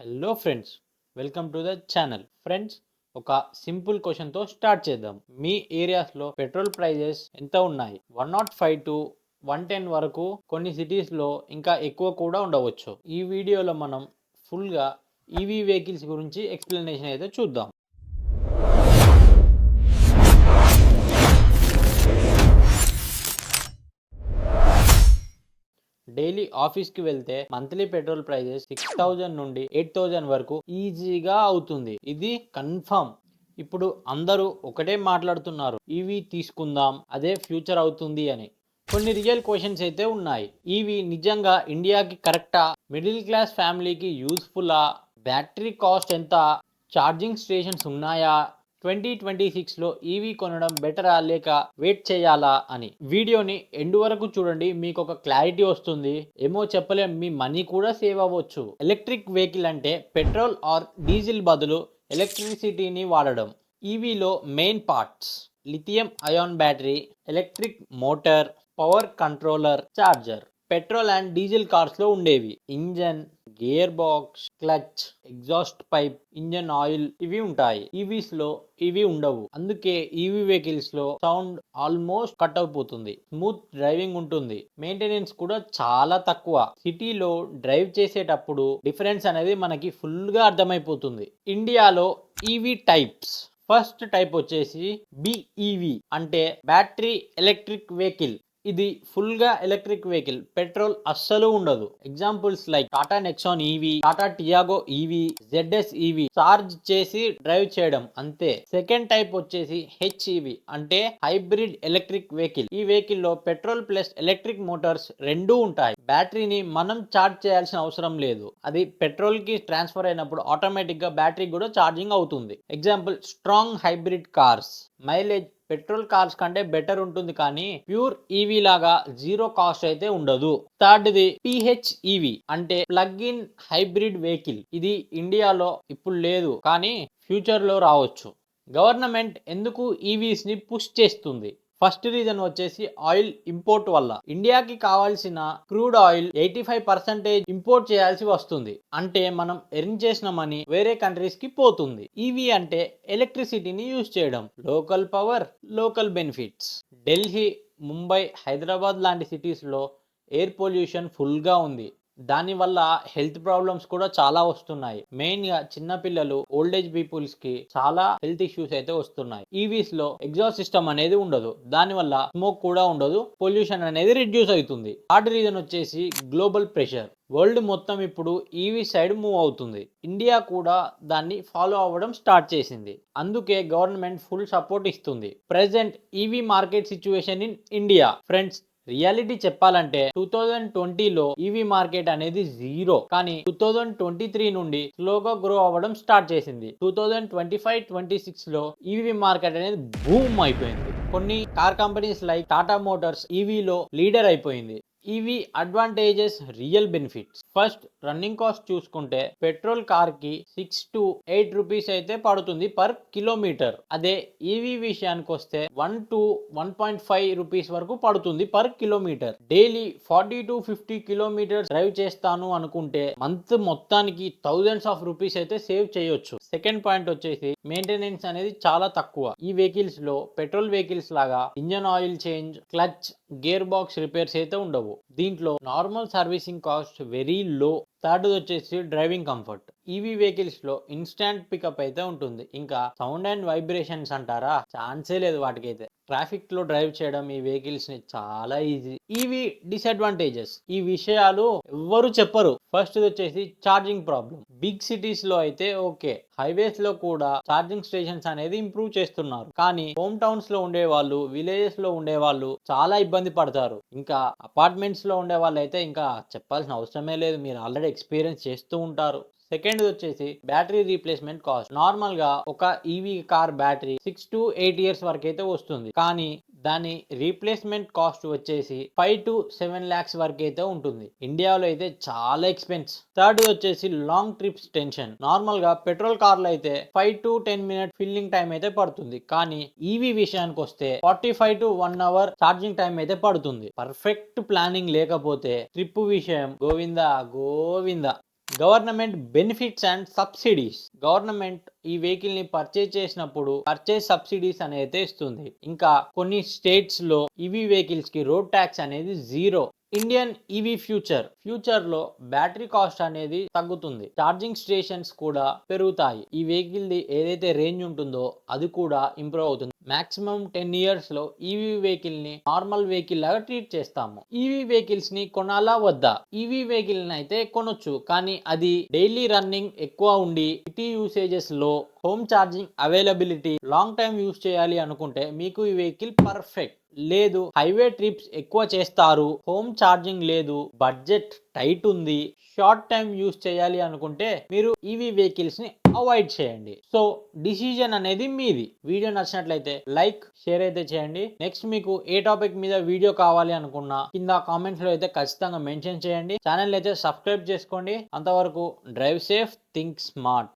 Hello friends, welcome to the channel. Friends, ఒక simple క్వశ్చన్తో start చేద్దాం. మీ ఏరియాస్లో పెట్రోల్ ప్రైజెస్ ఎంత ఉన్నాయి? 105 టు 110 వరకు, కొన్ని సిటీస్లో ఇంకా ఎక్కువ కూడా ఉండవచ్చు. ఈ వీడియోలో మనం ఫుల్గా ఈవీ వెహికల్స్ గురించి ఎక్స్ప్లెనేషన్ అయితే చూద్దాం. డైలీ ఆఫీస్కి వెళ్తే మంత్లీ పెట్రోల్ ప్రైజెస్ 6,000 నుండి 8,000 వరకు ఈజీగా అవుతుంది. ఇది కన్ఫర్మ్. ఇప్పుడు అందరూ ఒకటే మాట్లాడుతున్నారు, ఈవీ తీసుకుందాం, అదే ఫ్యూచర్ అవుతుంది అని. కొన్ని రియల్ క్వశ్చన్స్ అయితే ఉన్నాయి. ఈవీ నిజంగా ఇండియాకి కరెక్టా? మిడిల్ క్లాస్ ఫ్యామిలీకి యూస్ఫుల్లా? బ్యాటరీ కాస్ట్ ఎంత? ఛార్జింగ్ స్టేషన్స్ ఉన్నాయా? 2026లో ఈవీ కొనడం బెటరా లేక వెయిట్ చేయాలా అని. వీడియోని ఎండ్ వరకు చూడండి, మీకు ఒక క్లారిటీ వస్తుంది. ఏమో చెప్పలేం, మీ మనీ కూడా సేవ్ అవ్వచ్చు. ఎలక్ట్రిక్ వెహికల్ అంటే పెట్రోల్ ఆర్ డీజిల్ బదులు ఎలక్ట్రిసిటీని వాడడం. ఈవీలో main parts: lithium ion battery, electric motor, power controller, charger. Petrol and diesel కార్స్లో ఉండేవి engine, gear box, clutch, exhaust pipe, engine oil ఇవి ఉంటాయి. ఈవీస్లో ఇవి ఉండవు. అందుకే ఈవీ వెహికల్స్ లో సౌండ్ ఆల్మోస్ట్ కట్ అయిపోతుంది. స్మూత్ డ్రైవింగ్ ఉంటుంది. మెయింటెనెన్స్ కూడా చాలా తక్కువ. సిటీలో డ్రైవ్ చేసేటప్పుడు డిఫరెన్స్ అనేది మనకి ఫుల్ గా అర్థమైపోతుంది. ఇండియాలో ఈవీ టైప్స్: ఫస్ట్ టైప్ వచ్చేసి బిఈవి అంటే బ్యాటరీ ఎలక్ట్రిక్ వెహికల్. ఇది ఫుల్ గా ఎలక్ట్రిక్ వెహికల్, పెట్రోల్ అస్సలు ఉండదు. Examples like Tata Nexon EV, Tata Tiago EV, ZS EV. Charge చేసి డ్రైవ్ చేయడం అంతే. సెకండ్ టైప్ వచ్చేసి హెచ్ఈవి అంటే హైబ్రిడ్ ఎలక్ట్రిక్ వెహికల్. ఈ వెహికల్ లో పెట్రోల్ ప్లస్ ఎలక్ట్రిక్ మోటార్స్ రెండూ ఉంటాయి. బ్యాటరీని మనం చార్జ్ చేయాల్సిన అవసరం లేదు. అది పెట్రోల్ కి ట్రాన్స్ఫర్ అయినప్పుడు ఆటోమేటిక్ గా బ్యాటరీ కూడా ఛార్జింగ్ అవుతుంది. Example strong hybrid cars. Mileage petrol cars కంటే బెటర్ ఉంటుంది, కానీ ప్యూర్ ఈవీ లాగా జీరో కాస్ట్ అయితే ఉండదు. థర్డ్ది పిహెచ్ఈవి అంటే ప్లగ్ ఇన్ హైబ్రిడ్ వెహికల్. ఇది ఇండియాలో ఇప్పుడు లేదు, కానీ ఫ్యూచర్ లో రావచ్చు. గవర్నమెంట్ ఎందుకు ఈవీస్ ని పుష్ చేస్తుంది? ఫస్ట్ రీజన్ వచ్చేసి ఆయిల్ ఇంపోర్ట్ వల్ల. ఇండియాకి కావాల్సిన క్రూడ్ ఆయిల్ 85% ఇంపోర్ట్ చేయాల్సి వస్తుంది. అంటే మనం ఎర్న్ చేసిన మనీ వేరే కంట్రీస్ కి పోతుంది. ఈవీ అంటే ఎలక్ట్రిసిటీని యూజ్ చేయడం, local power, local benefits. Delhi, Mumbai, Hyderabad లాంటి సిటీస్ లో ఎయిర్ పొల్యూషన్ ఫుల్ గా ఉంది. దానివల్ల హెల్త్ ప్రాబ్లమ్స్ కూడా చాలా వస్తున్నాయి. మెయిన్ గా చిన్నపిల్లలు, ఓల్డ్ ఏజ్ పీపుల్స్ కి చాలా హెల్త్ ఇష్యూస్ అయితే వస్తున్నాయి. ఈవీస్ లో ఎగ్జాస్ట్ సిస్టమ్ అనేది ఉండదు, దానివల్ల స్మోక్ కూడా ఉండదు, పొల్యూషన్ అనేది రిడ్యూస్ అవుతుంది. థర్డ్ రీజన్ వచ్చేసి గ్లోబల్ ప్రెషర్. వరల్డ్ మొత్తం ఇప్పుడు ఈవీ సైడ్ మూవ్ అవుతుంది. ఇండియా కూడా దాన్ని ఫాలో అవ్వడం స్టార్ట్ చేసింది. అందుకే గవర్నమెంట్ ఫుల్ సపోర్ట్ ఇస్తుంది. Present EV market situation in India. Friends, reality చెప్పాలంటే 2020లో ఈవీ మార్కెట్ అనేది జీరో, కానీ 2023 నుండి స్లోగా గ్రో అవ్వడం స్టార్ట్ చేసింది. 2025-26లో ఈవీ మార్కెట్ అనేది బూమ్ అయిపోయింది. కొన్ని car companies like Tata motors ఈవీలో లీడర్ అయిపోయింది. EV advantages, real benefits. First, running cost చూసుకుంటే పెట్రోల్ కార్ కి 6 to 8 రూపీస్ అయితే పడుతుంది పర్ కిలోమీటర్. అదే ఈవీ విషయానికి వస్తే 1 to 1.5 రూపీస్ వరకు పడుతుంది per kilometre. Daily 40 to 50 kilometres drive చేస్తాను అనుకుంటే మంత్ మొత్తానికి థౌజండ్స్ ఆఫ్ రూపీస్ అయితే సేవ్ చేయొచ్చు. సెకండ్ పాయింట్ వచ్చేసి మెయింటెనెన్స్ అనేది చాలా తక్కువ. ఈ వెహికల్స్ లో పెట్రోల్ వెహికల్స్ లాగా engine oil change, clutch, gear box repairs అయితే ఉండవు. దీంట్లో normal servicing cost very low. Third వచ్చేసి డ్రైవింగ్ కంఫర్ట్. ఈవీ వెహికల్స్ లో ఇన్స్టాంట్ పికప్ అయితే ఉంటుంది. ఇంకా సౌండ్ అండ్ వైబ్రేషన్స్ అంటారా, ఛాన్సే లేదు వాటికైతే. ట్రాఫిక్ లో డ్రైవ్ చేయడం ఈ వెహికల్స్ ని చాలా ఈజీ. ఈవీ డిసడ్వాంటేజెస్, ఈ విషయాలు ఎవ్వరు చెప్పరు. ఫస్ట్ వచ్చేసి ఛార్జింగ్ ప్రాబ్లం. బిగ్ సిటీస్ లో అయితే ఓకే, హైవేస్ లో కూడా ఛార్జింగ్ స్టేషన్స్ అనేది ఇంప్రూవ్ చేస్తున్నారు, కానీ హోమ్ టౌన్స్ లో ఉండే వాళ్ళు, విలేజెస్ లో ఉండే వాళ్ళు చాలా ఇబ్బంది పడతారు. ఇంకా అపార్ట్మెంట్స్ లో ఉండే వాళ్ళు అయితే ఇంకా చెప్పాల్సిన అవసరమే లేదు, మీరు ఆల్రెడీ ఎక్స్పీరియన్స్ చేస్తూ ఉంటారు. సెకండ్ వచ్చేసి బ్యాటరీ రీప్లేస్మెంట్ కాస్ట్. నార్మల్ గా ఒక EV car battery 6 to 8 years వరకు అయితే వస్తుంది, కానీ దాని రీప్లేస్మెంట్ కాస్ట్ వచ్చేసి 5 to 7 lakhs వరకు అయితే ఉంటుంది. ఇండియాలో అయితే చాలా ఎక్స్పెన్స్. థర్డ్ వచ్చేసి లాంగ్ ట్రిప్స్ టెన్షన్. నార్మల్ గా పెట్రోల్ కార్లు అయితే 5 to 10 minutes ఫిల్లింగ్ టైం అయితే పడుతుంది, కానీ ఈవీ విషయానికి వస్తే 45 to 1 hour ఛార్జింగ్ టైం అయితే పడుతుంది. పర్ఫెక్ట్ ప్లానింగ్ లేకపోతే ట్రిప్ విషయం Govinda Govinda. Government benefits and subsidies. Government ఈ వెహికల్ ని పర్చేజ్ చేసినప్పుడు పర్చేజ్ సబ్సిడీస్ అనేది ఇస్తుంది. ఇంకా కొన్ని స్టేట్స్ లో ఈవీ వెహికల్స్ కి రోడ్ ట్యాక్స్ అనేది 0. ఇండియన్ ఈవీ ఫ్యూచర్ లో బ్యాటరీ కాస్ట్ అనేది తగ్గుతుంది. ఛార్జింగ్ స్టేషన్స్ కూడా పెరుగుతాయి. ఈ వెహికల్ ది ఏదైతే రేంజ్ ఉంటుందో అది కూడా ఇంప్రూవ్ అవుతుంది. మాక్సిమం 10 years లో ఈవీ వెహికల్ ని నార్మల్ వెహికల్ లాగా ట్రీట్ చేస్తాము. ఈవీ వెహికల్స్ ని కొనాలా వద్దా? ఈవీ వెహికల్ ని అయితే కొనొచ్చు, కానీ అది డైలీ రన్నింగ్ ఎక్కువ ఉండి సిటీ యూసేజెస్ లో home charging availability long time use చేయాలి అనుకుంటే మీకు ఈ వెహికల్ పర్ఫెక్ట్. లేదు, హైవే ట్రిప్స్ ఎక్కువ చేస్తారు, హోమ్ ఛార్జింగ్ లేదు, బడ్జెట్ టైట్ ఉంది, షార్ట్ టైం యూస్ చేయాలి అనుకుంటే మీరు ఈవీ వెహికల్స్ ని అవాయిడ్ చేయండి. సో డిసిజన్ అనేది మీది. వీడియో నచ్చినట్లయితే లైక్, షేర్ అయితే చేయండి. నెక్స్ట్ మీకు ఏ టాపిక్ మీద వీడియో కావాలి అనుకున్నా కింద కామెంట్స్ లో అయితే ఖచ్చితంగా మెన్షన్ చేయండి. ఛానల్ అయితే సబ్స్క్రైబ్ చేసుకోండి. అంతవరకు డ్రైవ్ సేఫ్, థింక్ స్మార్ట్.